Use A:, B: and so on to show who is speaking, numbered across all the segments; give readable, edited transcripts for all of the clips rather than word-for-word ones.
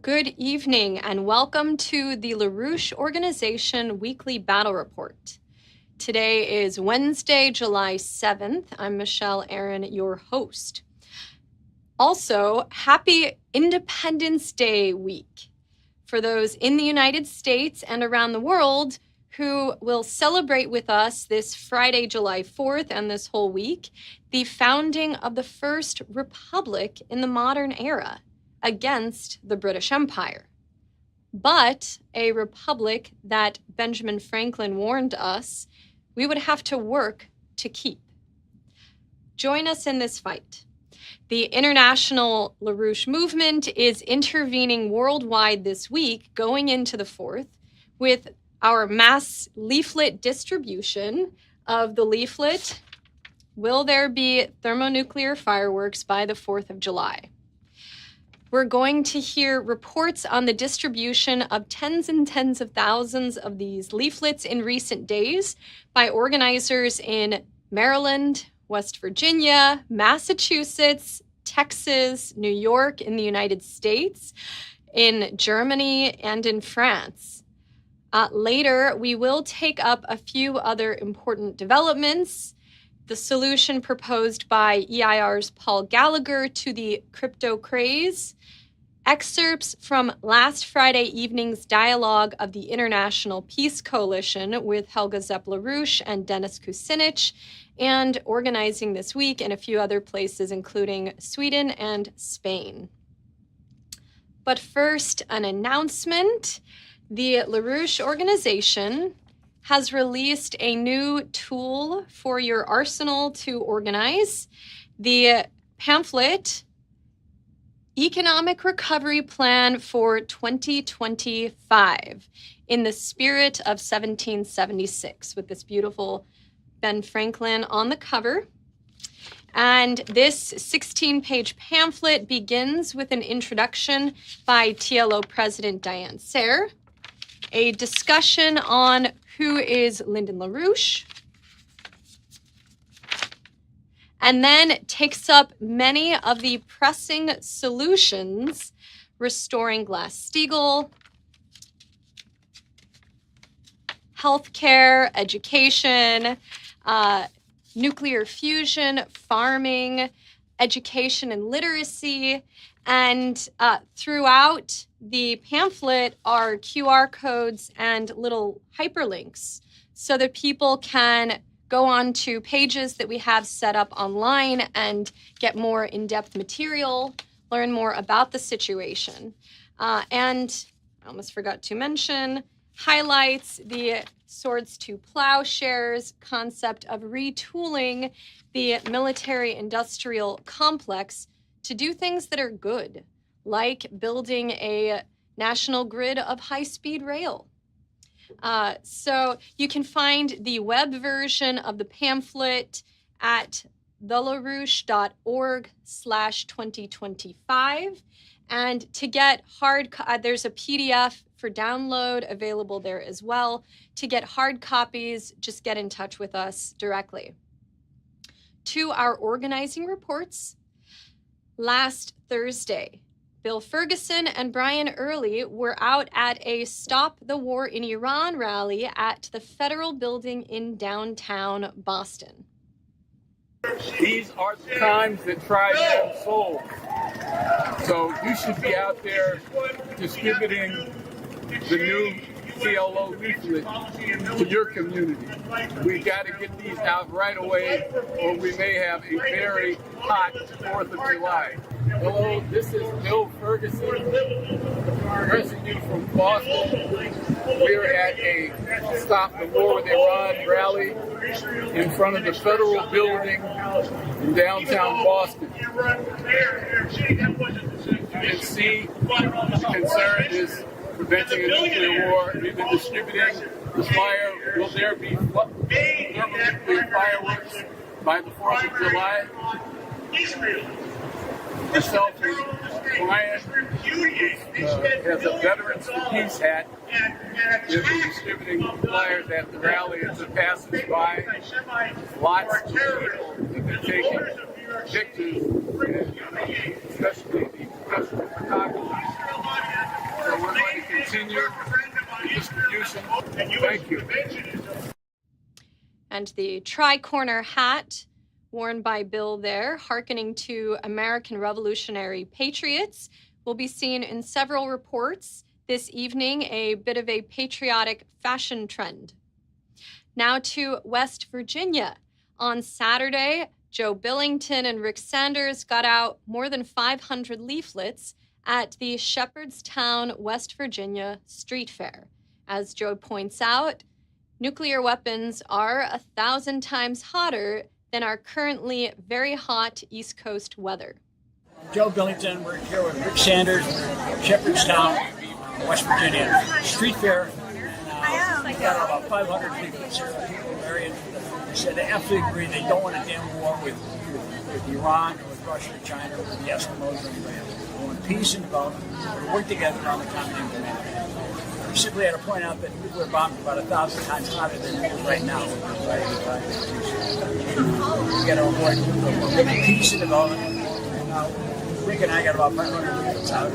A: Good evening and welcome to the LaRouche Organization Weekly Battle Report. Today is Wednesday, July 7th. I'm Michelle Aaron, your host. Also, happy Independence Day week for those in the United States and around the world who will celebrate with us this Friday, July 4th and this whole week, the founding of the first republic in the modern era against the British Empire, but a republic that Benjamin Franklin warned us we would have to work to keep. Join us in this fight. The international LaRouche movement is intervening worldwide this week, going into the 4th, with our mass leaflet distribution of the leaflet, Will There Be Thermonuclear Fireworks by the 4th of July? We're going to hear reports on the distribution of tens and tens of thousands of these leaflets in recent days by organizers in Maryland, West Virginia, Massachusetts, Texas, New York in the United States, in Germany, and in France. Later, we will take up a few other important developments. The solution proposed by EIR's Paul Gallagher to the crypto craze, excerpts from last Friday evening's dialogue of the International Peace Coalition with Helga-Zepp-LaRouche and Dennis Kucinich, and organizing this week in a few other places, including Sweden and Spain. But first, an announcement. The LaRouche organization has released a new tool for your arsenal to organize, the pamphlet, Economic Recovery Plan for 2025, in the spirit of 1776, with this beautiful Ben Franklin on the cover. And this 16-page pamphlet begins with an introduction by TLO President Diane Sayre, a discussion on who is Lyndon LaRouche, and then takes up many of the pressing solutions: restoring Glass-Steagall, healthcare, education, nuclear fusion, farming, education and literacy. And throughout the pamphlet are QR codes and little hyperlinks so that people can go on to pages that we have set up online and get more in-depth material, learn more about the situation. And I almost forgot to mention, highlights the swords to plowshares concept of retooling the military-industrial complex to do things that are good, like building a national grid of high-speed rail. So you can find the web version of the pamphlet at thelarouche.org/2025. And to get there's a PDF for download available there as well. To get hard copies, just get in touch with us directly. To our organizing reports. Last Thursday, Bill Ferguson and Brian Early were out at a Stop the War in Iran rally at the Federal Building in downtown Boston.
B: These are the times that try men's souls. So you should be out there distributing the new TLO leaflet to your community. We got to get these out right away, or we may have a very hot 4th of July. Hello, this is Bill Ferguson, addressing you from Boston. We're at a Stop the War with Iran rally in front of the Federal Building in downtown Boston. You can see the concern is preventing a nuclear war. We've been distributing the flyer, Will There Be Thermonuclear Fireworks by the 4th of July? Myself and Brian, has a Veterans for Peace hat, is distributing flyers at the rally as it passes by. Lots of people have been taking pictures, especially the customer photographers. continue the distribution. Thank you.
A: And the tri-corner hat worn by Bill there, hearkening to American Revolutionary Patriots, will be seen in several reports this evening, a bit of a patriotic fashion trend. Now to West Virginia. On Saturday, Joe Billington and Rick Sanders got out more than 500 leaflets at the Shepherdstown, West Virginia Street Fair. As Joe points out, nuclear weapons are 1,000 times hotter than our currently very hot East Coast weather.
C: Joe Billington, we're here with Rick Sanders, Shepherdstown, West Virginia Street Fair. We've got about 500 leaflets here. People varying. They said they absolutely agree they don't want a damn war with Iran or with Russia or China or with the Eskimos or anybody else. They want peace and development. We work together on the common enemy. We simply had to point out that nuclear bombs are about 1,000 times hotter than it is right now. We got to avoid peace and development. And Rick and I got about 500 leaflets out.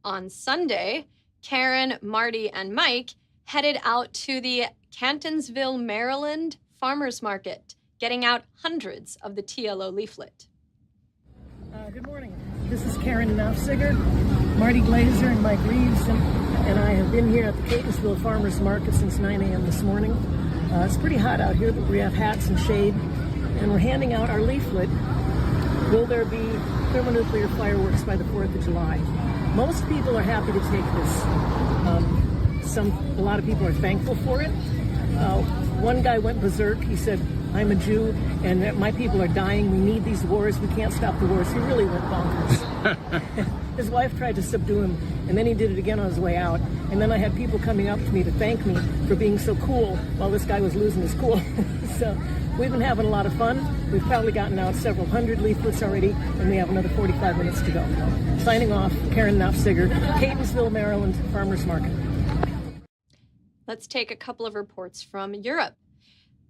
A: On Sunday, Karen, Marty, and Mike headed out to the Cantonsville, Maryland farmers market, getting out hundreds of the TLO leaflet.
D: Good morning. This is Karen Nafziger, Marty Glazer, and Mike Reeves, and I have been here at the Catonsville Farmers Market since 9 a.m. this morning. It's pretty hot out here, but we have hats and shade, and we're handing out our leaflet, Will There Be Thermonuclear Fireworks by the 4th of July? Most people are happy to take this. A lot of people are thankful for it. One guy went berserk. He said, "I'm a Jew, and my people are dying. We need these wars. We can't stop the wars." He really went bonkers. His wife tried to subdue him, and then he did it again on his way out. And then I had people coming up to me to thank me for being so cool while this guy was losing his cool. So we've been having a lot of fun. We've probably gotten out several hundred leaflets already, and we have another 45 minutes to go. Signing off, Karen Nafziger, Catonsville, Maryland, Farmers Market.
A: Let's take a couple of reports from Europe.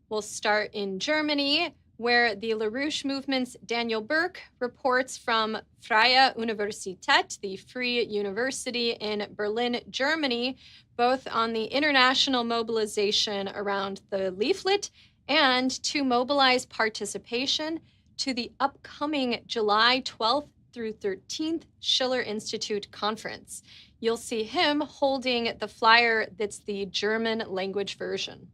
A: We'll start in Germany, where the LaRouche movement's Daniel Burke reports from Freie Universität, the Free University in Berlin, Germany, both on the international mobilization around the leaflet and to mobilize participation to the upcoming July 12th through 13th Schiller Institute conference. You'll see him holding the flyer that's the German language version.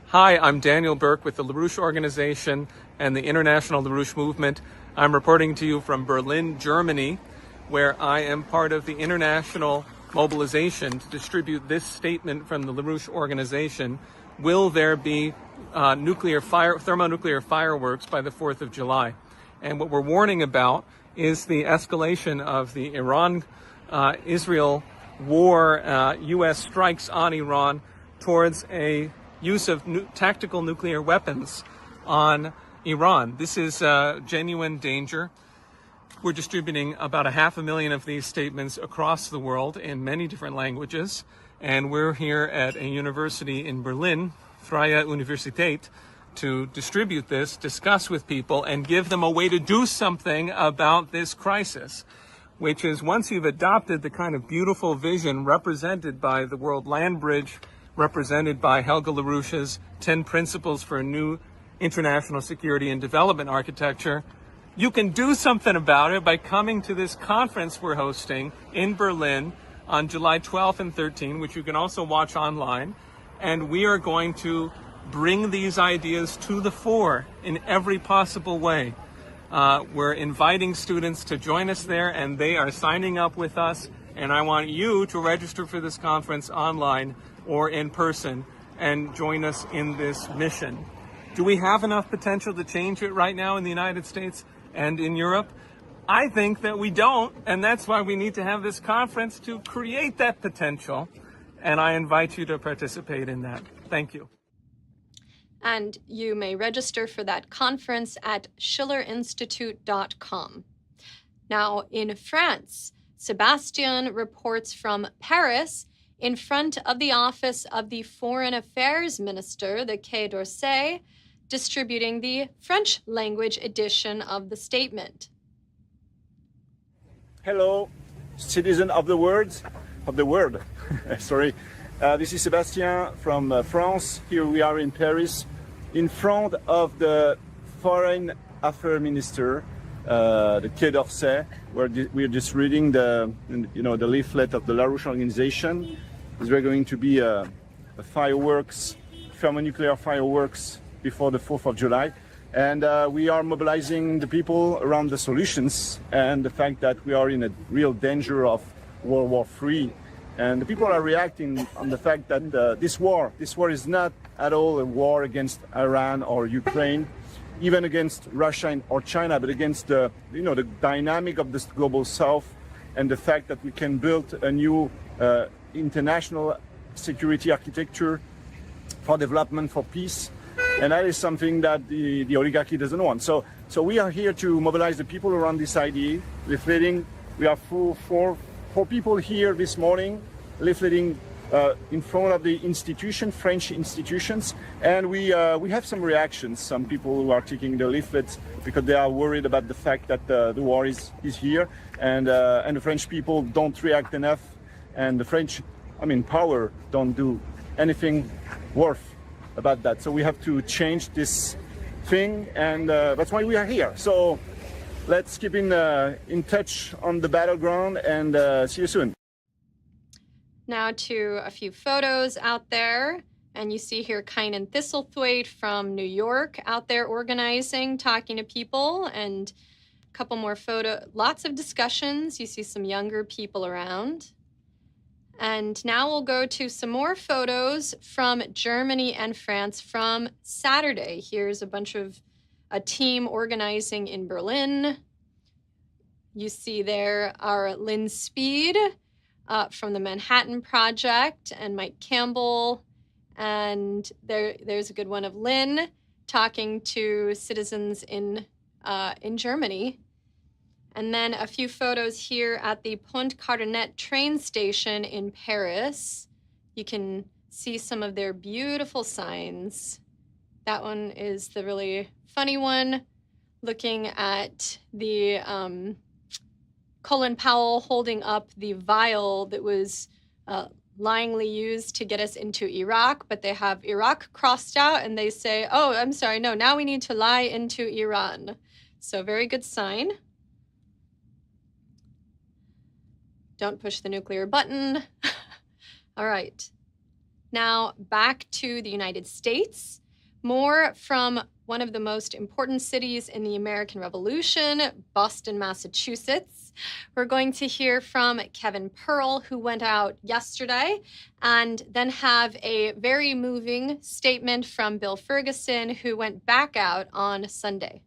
E: Hi, I'm Daniel Burke with the LaRouche Organization and the International LaRouche Movement. I'm reporting to you from Berlin, Germany, where I am part of the international mobilization to distribute this statement from the LaRouche Organization: will there be thermonuclear fireworks by the 4th of July? And what we're warning about is the escalation of the Iran-Israel war, U.S. strikes on Iran towards a use of tactical nuclear weapons on Iran. This is genuine danger. We're distributing about 500,000 of these statements across the world in many different languages. And we're here at a university in Berlin, Freie Universität, to distribute this, discuss with people, and give them a way to do something about this crisis, which is, once you've adopted the kind of beautiful vision represented by the World Land Bridge, represented by Helga-LaRouche's 10 Principles for a New International Security and Development Architecture, you can do something about it by coming to this conference we're hosting in Berlin on July 12th and 13th, which you can also watch online. And we are going to bring these ideas to the fore in every possible way. We're inviting students to join us there, and they are signing up with us. And I want you to register for this conference online or in person and join us in this mission. Do we have enough potential to change it right now in the United States and in Europe? I think that we don't, and that's why we need to have this conference to create that potential. And I invite you to participate in that. Thank you.
A: And you may register for that conference at schillerinstitute.com. Now, in France, Sebastian reports from Paris in front of the office of the Foreign Affairs Minister, the Quai d'Orsay, distributing the French language edition of the statement.
F: Hello, citizen of the world. Sorry. This is Sébastien from France. Here we are in Paris, in front of the Foreign Affairs Minister, the Quai d'Orsay, where we're just reading the leaflet of the LaRouche organization. There's going to be a fireworks, thermonuclear fireworks before the 4th of July. And we are mobilizing the people around the solutions and the fact that we are in a real danger of World War III. And the people are reacting on the fact that this war is not at all a war against Iran or Ukraine, even against Russia or China, but against the dynamic of this global South and the fact that we can build a new international security architecture for development, for peace. And that is something that the oligarchy doesn't want. So we are here to mobilize the people around this idea, leafleting. We are four people here this morning, leafleting in front of the French institutions. And we have some reactions, some people who are taking the leaflets because they are worried about the fact that the war is here. And the French people don't react enough. And the French, power don't do anything worth about that. So we have to change this thing, and that's why we are here. So let's keep in touch on the battleground, and see you soon.
A: Now to a few photos out there. And you see here Kynan Thistlethwaite from New York out there organizing, talking to people, and a couple more lots of discussions. You see some younger people around. And now we'll go to some more photos from Germany and France from Saturday. Here's a team organizing in Berlin. You see there are Lynn Speed from the Manhattan Project and Mike Campbell. And there's a good one of Lynn talking to citizens in Germany. And then a few photos here at the Pont Cardenet train station in Paris. You can see some of their beautiful signs. That one is the really funny one, looking at the Colin Powell holding up the vial that was lyingly used to get us into Iraq, but they have Iraq crossed out and they say, oh, I'm sorry, no, now we need to lie into Iran. So very good sign. Don't push the nuclear button. All right. Now back to the United States. More from one of the most important cities in the American Revolution, Boston, Massachusetts. We're going to hear from Kevin Pearl, who went out yesterday, and then have a very moving statement from Bill Ferguson, who went back out on Sunday.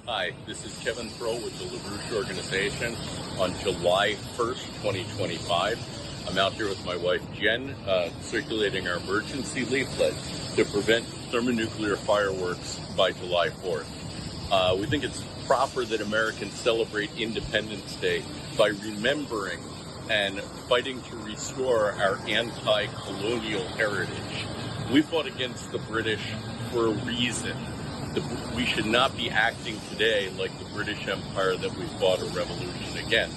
G: Hi, this is Kevin Pearl with the LaRouche organization on July 1st, 2025. I'm out here with my wife, Jen, circulating our emergency leaflet to prevent thermonuclear fireworks by July 4th. We think it's proper that Americans celebrate Independence Day by remembering and fighting to restore our anti-colonial heritage. We fought against the British for a reason. We should not be acting today like the British Empire that we fought a revolution against.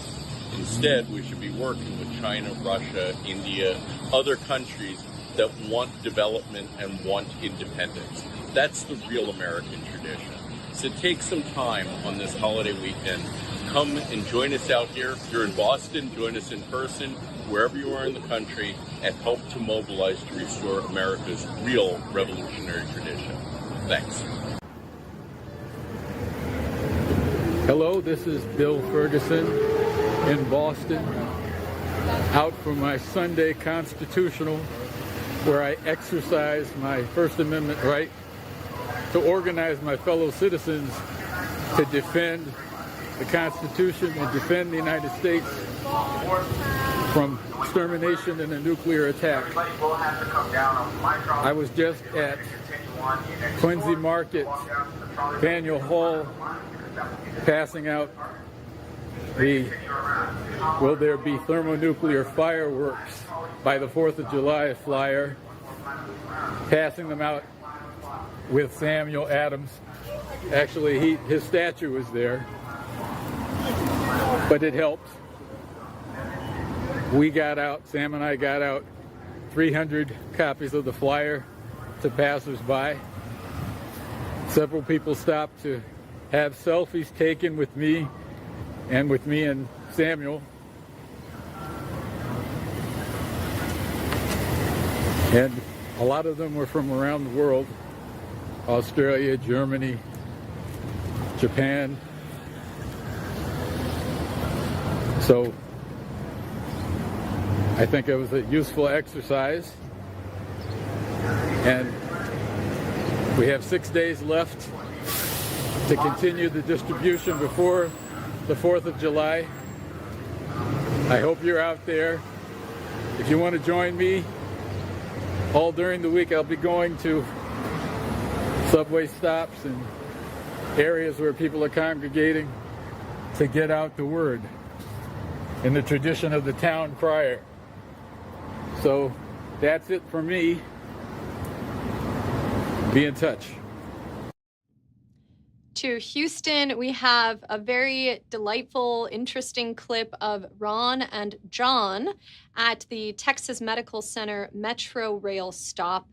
G: Instead, we should be working with China, Russia, India, other countries that want development and want independence. That's the real American tradition. So take some time on this holiday weekend. Come and join us out here. If you're in Boston, join us in person, wherever you are in the country, and help to mobilize to restore America's real revolutionary tradition. Thanks.
B: Hello, this is Bill Ferguson in Boston, out for my Sunday constitutional, where I exercise my First Amendment right to organize my fellow citizens to defend the Constitution and defend the United States from extermination and a nuclear attack. I was just at Quincy Market, Faneuil Hall, passing out the Will There Be Thermonuclear Fireworks by the 4th of July flyer, passing them out with Samuel Adams. Actually, his statue was there. but it helped. We got out, Sam and I got out 300 copies of the flyer to passers-by. Several people stopped to have selfies taken with me and Samuel. And a lot of them were from around the world: Australia, Germany, Japan. So I think it was a useful exercise. And we have 6 days left to continue the distribution before the 4th of July. I hope you're out there. If you want to join me, all during the week I'll be going to subway stops and areas where people are congregating to get out the word in the tradition of the town crier. So that's it for me. Be in touch.
A: To Houston, we have a very delightful, interesting clip of Ron and John at the Texas Medical Center Metro Rail stop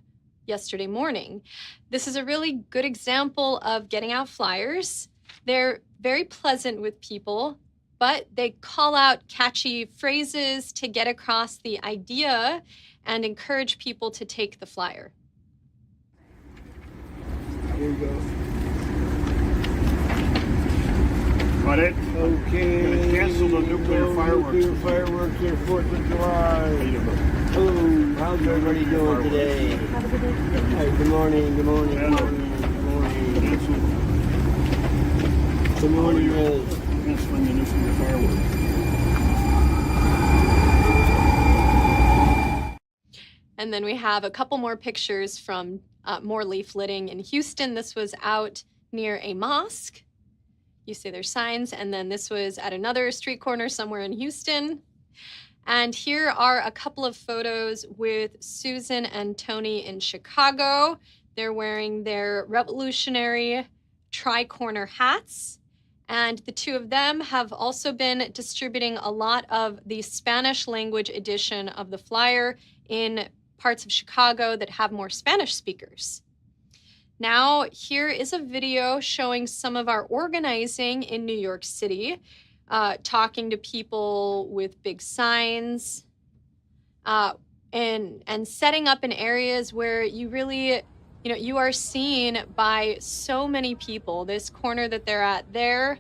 A: yesterday morning. This is a really good example of getting out flyers. They're very pleasant with people, but they call out catchy phrases to get across the idea and encourage people to take the flyer.
H: Here we go.
I: Got it?
H: Okay.
I: Gonna cancel the nuclear fireworks.
H: Nuclear fireworks are 4th of July. Hello, how's everybody doing today? Hi, good morning, good morning, good morning, good morning. Good morning, Rose.
I: Canceling the nuclear fireworks.
A: And then we have a couple more pictures from more leafletting in Houston. This was out near a mosque. You see their signs. And then this was at another street corner somewhere in Houston. And here are a couple of photos with Susan and Tony in Chicago. They're wearing their revolutionary tri-corner hats. And the two of them have also been distributing a lot of the Spanish language edition of the flyer in parts of Chicago that have more Spanish speakers. Now, here is a video showing some of our organizing in New York City, talking to people with big signs, and setting up in areas where you really, you are seen by so many people. This corner that they're at there,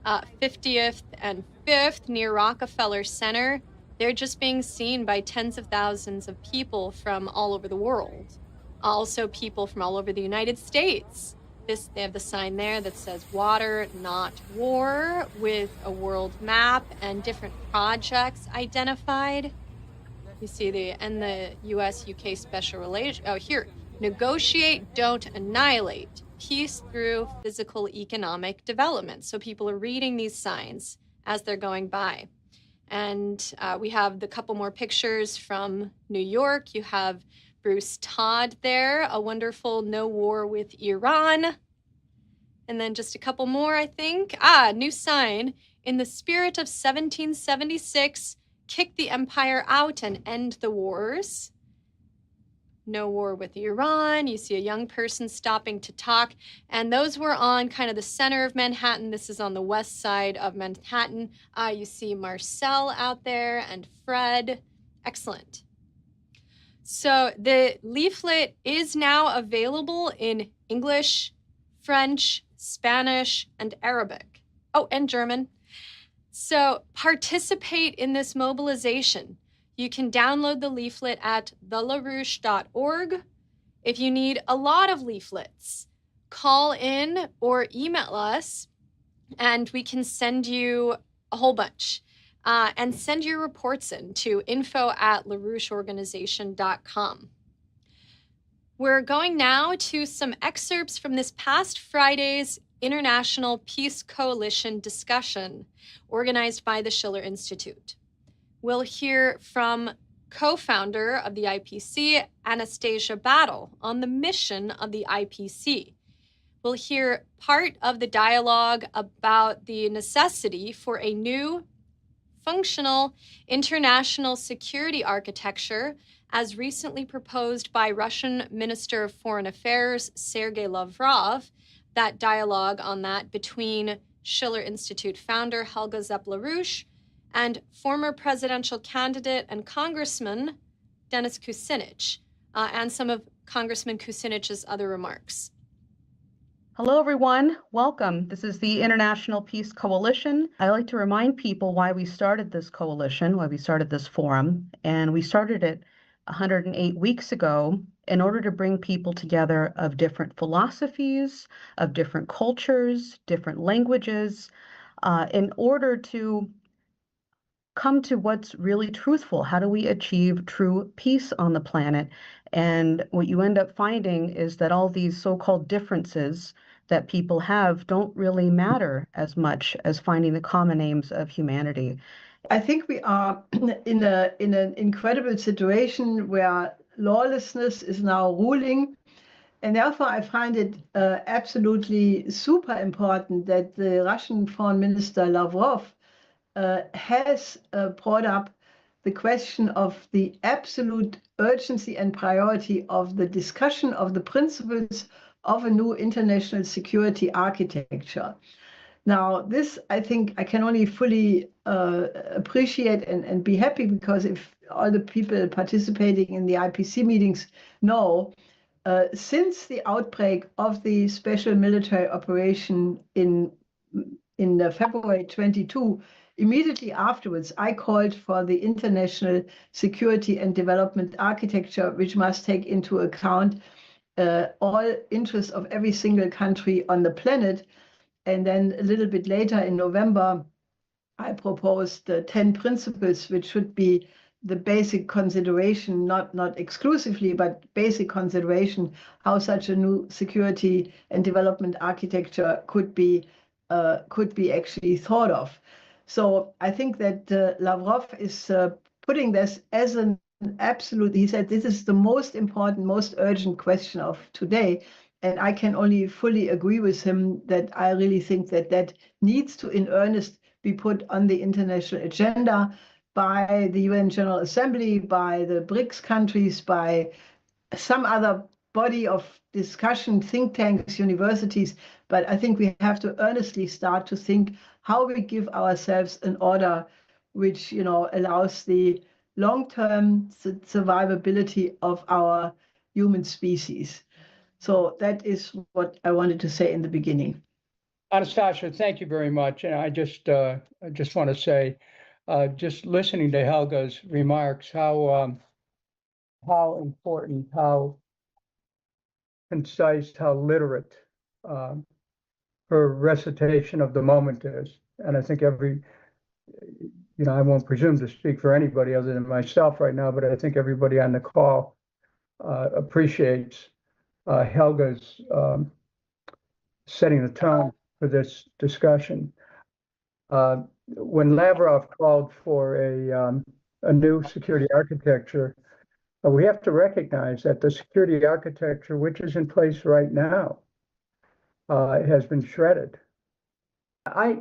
A: 50th and 5th near Rockefeller Center, they're just being seen by tens of thousands of people from all over the world. Also people from all over the United States. They have the sign there that says water, not war, with a world map and different projects identified. You see the US-UK special relations. Oh, here, negotiate, don't annihilate. Peace through physical economic development. So people are reading these signs as they're going by. And we have the couple more pictures from New York. You have Bruce Todd there, a wonderful no war with Iran. And then just a couple more, I think. New sign. In the spirit of 1776, kick the empire out and end the wars. No war with Iran. You see a young person stopping to talk. And those were on kind of the center of Manhattan. This is on the west side of Manhattan. You see Marcel out there and Fred. Excellent. So the leaflet is now available in English, French, Spanish, and Arabic. Oh, and German. So participate in this mobilization. You can download the leaflet at thelarouche.org. If you need a lot of leaflets, call in or email us and we can send you a whole bunch. And send your reports in to info@laroucheorganization.com. We're going now to some excerpts from this past Friday's International Peace Coalition discussion organized by the Schiller Institute. We'll hear from co-founder of the IPC, Anastasia Battle, on the mission of the IPC. We'll hear part of the dialogue about the necessity for a new, functional international security architecture as recently proposed by Russian Minister of Foreign Affairs Sergei Lavrov. That dialogue on that between Schiller Institute founder Helga-Zepp-LaRouche and former presidential candidate and congressman Dennis Kucinich, and some of Congressman Kucinich's other remarks.
J: Hello, everyone. Welcome. This is the International Peace Coalition. I like to remind people why we started this coalition, why we started this forum, and we started it 108 weeks ago in order to bring people together of different philosophies, of different cultures, different languages, in order to come to what's really truthful. How do we achieve true peace on the planet? And what you end up finding is that all these so-called differences that people have don't really matter as much as finding the common names of humanity.
K: I think we are in an incredible situation where lawlessness is now ruling. And therefore, I find it absolutely super important that the Russian Foreign Minister Lavrov has brought up the question of the absolute urgency and priority of the discussion of the principles of a new international security architecture. Now, this, I think, I can only fully appreciate and be happy, because if all the people participating in the IPC meetings know, since the outbreak of the special military operation in February 22, immediately afterwards, I called for the international security and development architecture, which must take into account all interests of every single country on the planet. And then a little bit later in November, I proposed 10 principles, which should be the basic consideration, not exclusively, but basic consideration, how such a new security and development architecture could be actually thought of. So I think that Lavrov is putting this as an absolute, he said, this is the most important, most urgent question of today. And I can only fully agree with him that I really think that that needs to, in earnest, be put on the international agenda by the UN General Assembly, by the BRICS countries, by some other body of discussion, think tanks, universities. But I think we have to earnestly start to think how we give ourselves an order which, allows the long-term survivability of our human species. So that is what I wanted to say in the beginning.
C: Anastasia, thank you very much. And I just want to say, just listening to Helga's remarks, how important, how concise, how literate her recitation of the moment is. And I think I won't presume to speak for anybody other than myself right now, but I think everybody on the call appreciates Helga's setting the tone for this discussion. When Lavrov called for a new security architecture, we have to recognize that the security architecture, which is in place right now, has been shredded. I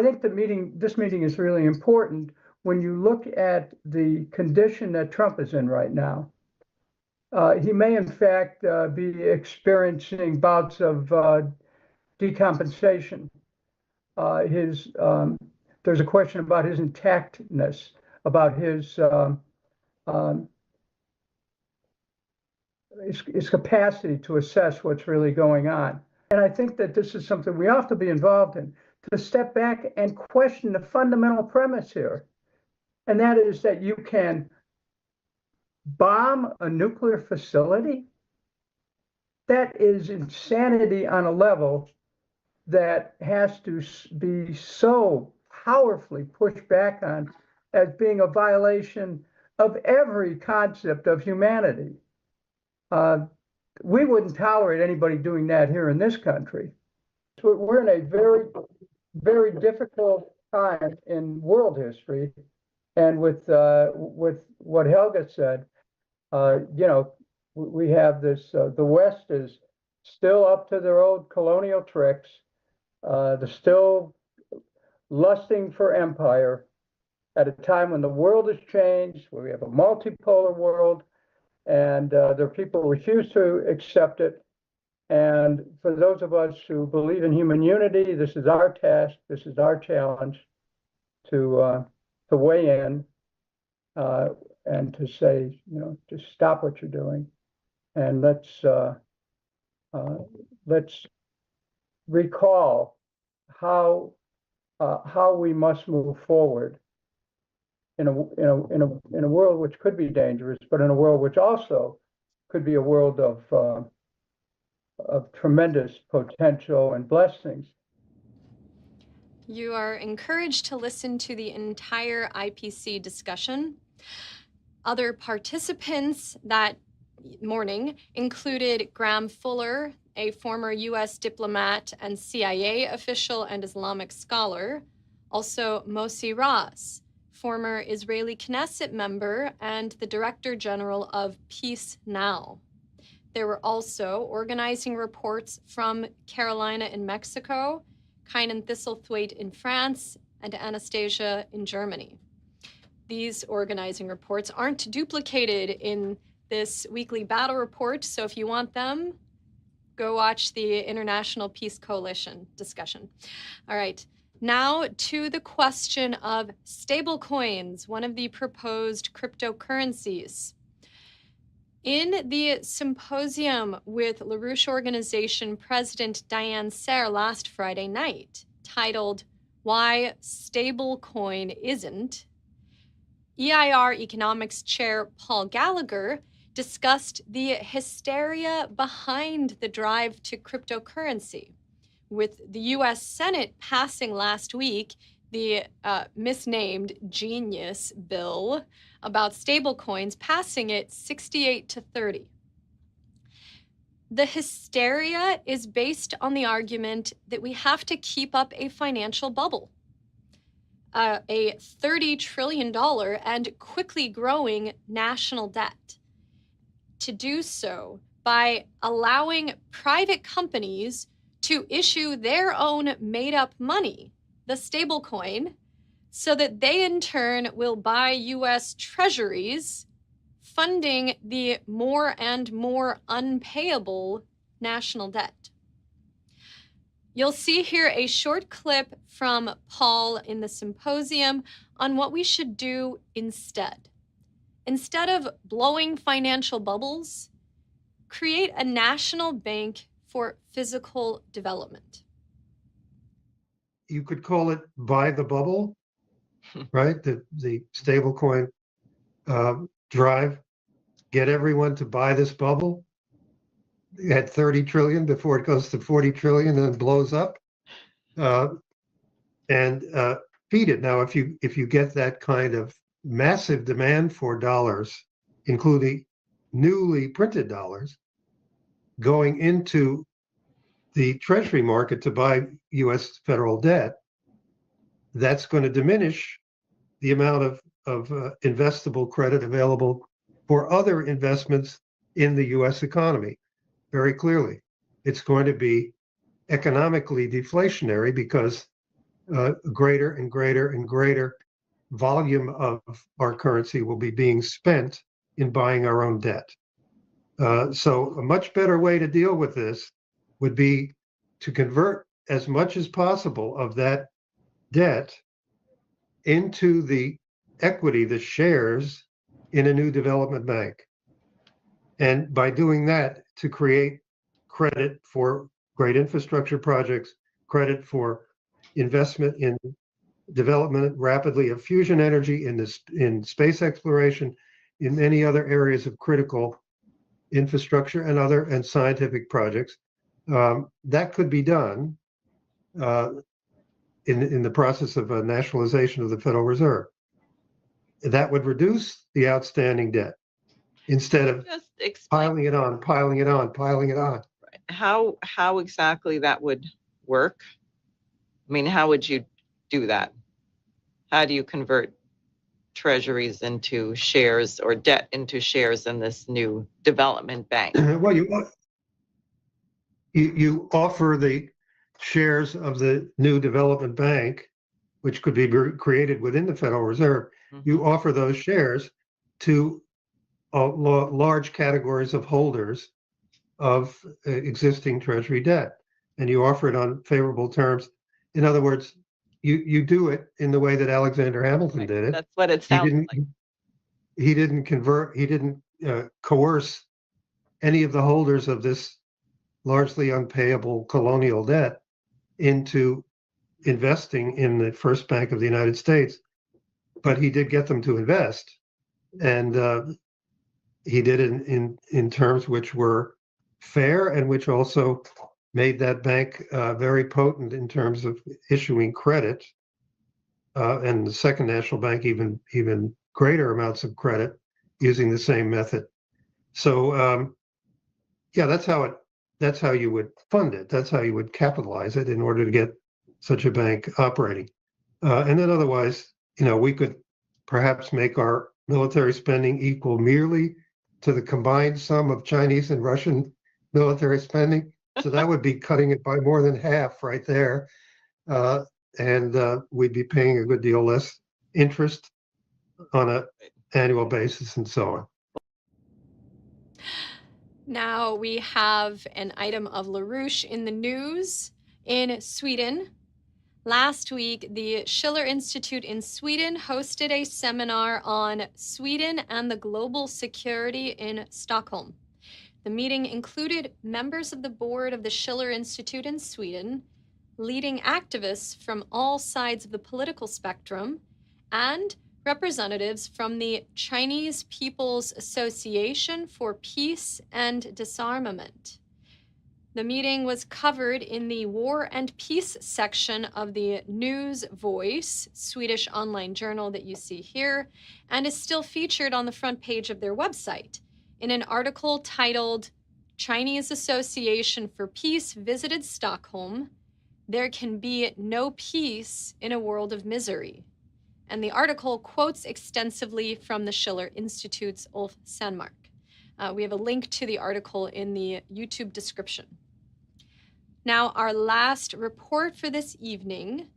C: think this meeting is really important when you look at the condition that Trump is in right now. He may, in fact, be experiencing bouts of decompensation. There's a question about his intactness, about his capacity to assess what's really going on. And I think that this is something we have to be involved in, to step back and question the fundamental premise here. And that is that you can bomb a nuclear facility. That is insanity on a level that has to be so powerfully pushed back on as being a violation of every concept of humanity. We wouldn't tolerate anybody doing that here in this country. So we're in a very, very difficult time in world history. And with what Helga said, we have this, the West is
L: still up to their old colonial tricks. They're still lusting for empire at a time when the world has changed, where we have a multipolar world, and there are people who refuse to accept it. And for those of us who believe in human unity, this is our task, this is our challenge to weigh in and to say, just stop what you're doing, and let's recall how we must move forward in a world which could be dangerous, but in a world which also could be a world of tremendous potential and blessings.
A: You are encouraged to listen to the entire IPC discussion. Other participants that morning included Graham Fuller, a former U.S. diplomat and CIA official and Islamic scholar, also Moshe Raz, former Israeli Knesset member and the Director General of Peace Now. There were also organizing reports from Carolina in Mexico, Kynan Thistlethwaite in France, and Anastasia in Germany. These organizing reports aren't duplicated in this weekly battle report, so if you want them, go watch the International Peace Coalition discussion. All right, now to the question of stablecoins, one of the proposed cryptocurrencies. In the symposium with LaRouche Organization President Diane Serre last Friday night, titled Why Stablecoin Isn't, EIR Economics Chair Paul Gallagher discussed the hysteria behind the drive to cryptocurrency, with the US Senate passing last week the misnamed Genius Bill about stablecoins, passing it 68-30. The hysteria is based on the argument that we have to keep up a financial bubble, a $30 trillion and quickly growing national debt. To do so by allowing private companies to issue their own made-up money, the stablecoin, so that they in turn will buy US treasuries, funding the more and more unpayable national debt. You'll see here a short clip from Paul in the symposium on what we should do instead. Instead of blowing financial bubbles, create a national bank for physical development.
M: You could call it buy the bubble, right? The stablecoin drive, get everyone to buy this bubble at 30 trillion before it goes to 40 trillion and blows up, and feed it. Now, if you get that kind of massive demand for dollars, including newly printed dollars, going into the treasury market to buy US federal debt, that's going to diminish the amount of investable credit available for other investments in the US economy. Very clearly, it's going to be economically deflationary because greater and greater and greater volume of our currency will be being spent in buying our own debt. So a much better way to deal with this would be to convert as much as possible of that debt into the equity, the shares in a new development bank. And by doing that, to create credit for great infrastructure projects, credit for investment in development rapidly of fusion energy, in space exploration, in many other areas of critical infrastructure and scientific projects. That could be done in the process of a nationalization of the Federal Reserve. That would reduce the outstanding debt instead of piling it on.
N: How exactly that would work? I mean, how would you do that? How do you convert treasuries into shares or debt into shares in this new development bank?
M: Well, you offer the shares of the new development bank, which could be created within the Federal Reserve. You offer those shares to large categories of holders of existing Treasury debt, and you offer it on favorable terms. In other words, you do it in the way that Alexander Hamilton did it.
N: That's what it sounds like.
M: He didn't coerce any of the holders of this largely unpayable colonial debt into investing in the First Bank of the United States, but he did get them to invest, and he did it in terms which were fair and which also made that bank very potent in terms of issuing credit, and the Second National Bank even greater amounts of credit using the same method. So yeah, that's how you would fund it. That's how you would capitalize it in order to get such a bank operating. And then otherwise, we could perhaps make our military spending equal merely to the combined sum of Chinese and Russian military spending. So that would be cutting it by more than half right there. And we'd be paying a good deal less interest on an annual basis and so on.
A: Now we have an item of LaRouche in the news in Sweden. Last week, the Schiller Institute in Sweden hosted a seminar on Sweden and the global security in Stockholm. The meeting included members of the board of the Schiller Institute in Sweden, leading activists from all sides of the political spectrum, and representatives from the Chinese People's Association for Peace and Disarmament. The meeting was covered in the War and Peace section of the News Voice, Swedish online journal that you see here, and is still featured on the front page of their website in an article titled Chinese Association for Peace Visited Stockholm. There can be no peace in a world of misery. And the article quotes extensively from the Schiller Institute's Ulf Sandmark. We have a link to the article in the YouTube description. Now, our last report for this evening.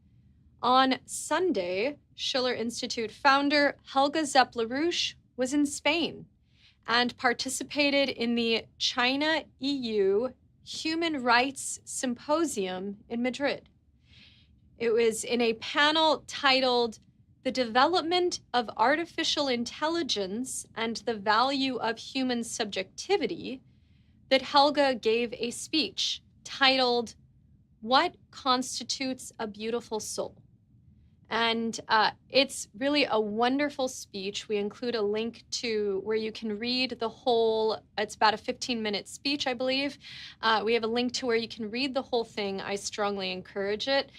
A: On Sunday, Schiller Institute founder Helga-Zepp-LaRouche was in Spain and participated in the China-EU Human Rights Symposium in Madrid. It was in a panel titled The Development of Artificial Intelligence and the Value of Human Subjectivity that Helga gave a speech titled, What Constitutes a Beautiful Soul? And it's really a wonderful speech. We include a link to where you can read the whole, it's about a 15-minute speech, I believe. We have a link to where you can read the whole thing. I strongly encourage it.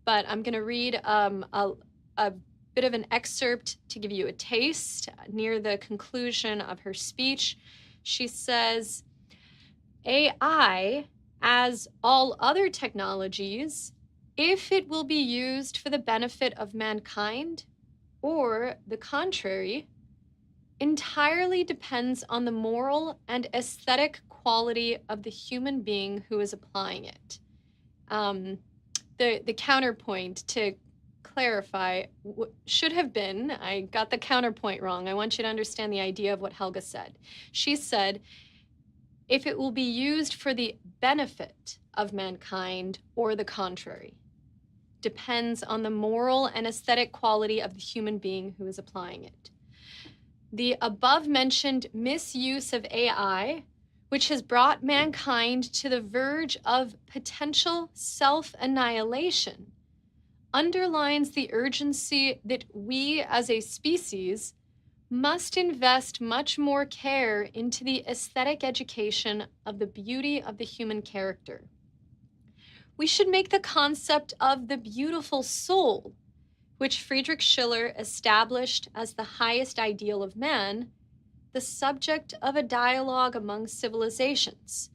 A: But I'm going to read a bit of an excerpt to give you a taste near the conclusion of her speech. She says, AI, as all other technologies, if it will be used for the benefit of mankind or the contrary, entirely depends on the moral and aesthetic quality of the human being who is applying it. The counterpoint to clarify should have been, I got the counterpoint wrong. I want you to understand the idea of what Helga said. She said, if it will be used for the benefit of mankind or the contrary, depends on the moral and aesthetic quality of the human being who is applying it. The above-mentioned misuse of AI, which has brought mankind to the verge of potential self-annihilation, underlines the urgency that we as a species must invest much more care into the aesthetic education of the beauty of the human character. We should make the concept of the beautiful soul, which Friedrich Schiller established as the highest ideal of man, the subject of a dialogue among civilizations,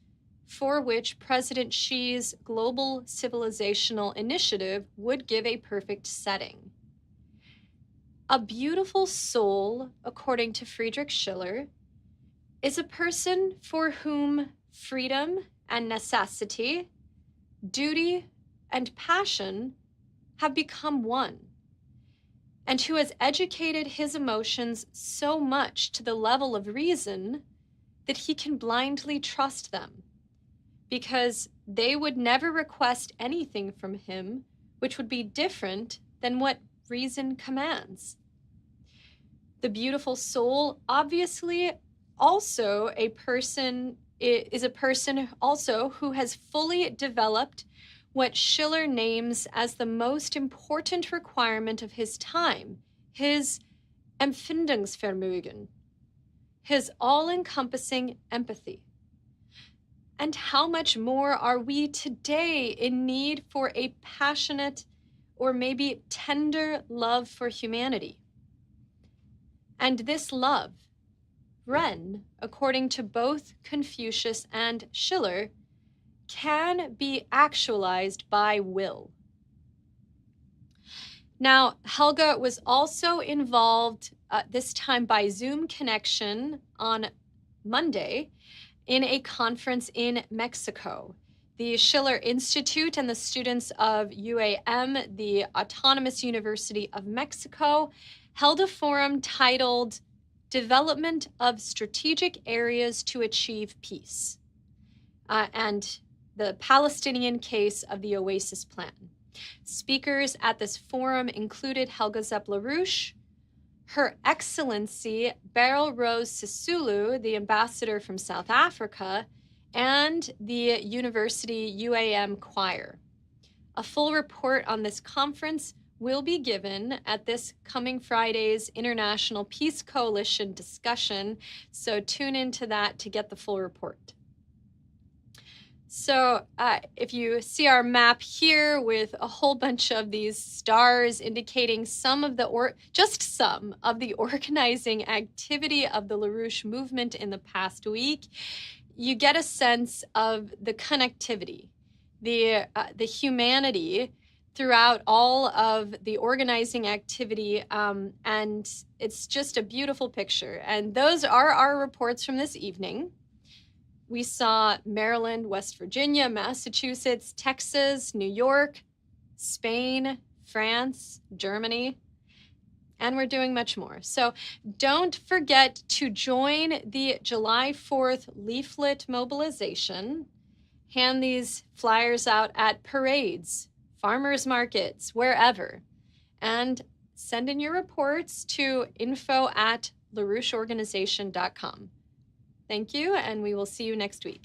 A: for which President Xi's Global Civilizational Initiative would give a perfect setting. A beautiful soul, according to Friedrich Schiller, is a person for whom freedom and necessity, duty and passion have become one, and who has educated his emotions so much to the level of reason that he can blindly trust them, because they would never request anything from him which would be different than what reason commands. The beautiful soul, obviously, also is a person also who has fully developed what Schiller names as the most important requirement of his time, his Empfindungsvermögen, his all-encompassing empathy. And how much more are we today in need for a passionate or maybe tender love for humanity? And this love, Ren, according to both Confucius and Schiller, can be actualized by will. Now, Helga was also involved, this time by Zoom connection on Monday, in a conference in Mexico. The Schiller Institute and the students of UAM, the Autonomous University of Mexico, held a forum titled Development of Strategic Areas to Achieve Peace, and the Palestinian case of the Oasis Plan. Speakers at this forum included Helga-Zepp-LaRouche, Her Excellency Beryl Rose Sisulu, the ambassador from South Africa, and the University UAM choir. A full report on this conference will be given at this coming Friday's International Peace Coalition discussion, so tune into that to get the full report. So if you see our map here with a whole bunch of these stars indicating some of the, just some of the organizing activity of the LaRouche movement in the past week, you get a sense of the connectivity, the humanity throughout all of the organizing activity, and it's just a beautiful picture. And those are our reports from this evening. We saw Maryland, West Virginia, Massachusetts, Texas, New York, Spain, France, Germany, and we're doing much more. So don't forget to join the July 4th leaflet mobilization. Hand these flyers out at parades, farmers markets, wherever, and send in your reports to info@laroucheorganization.com. Thank you, and we will see you next week.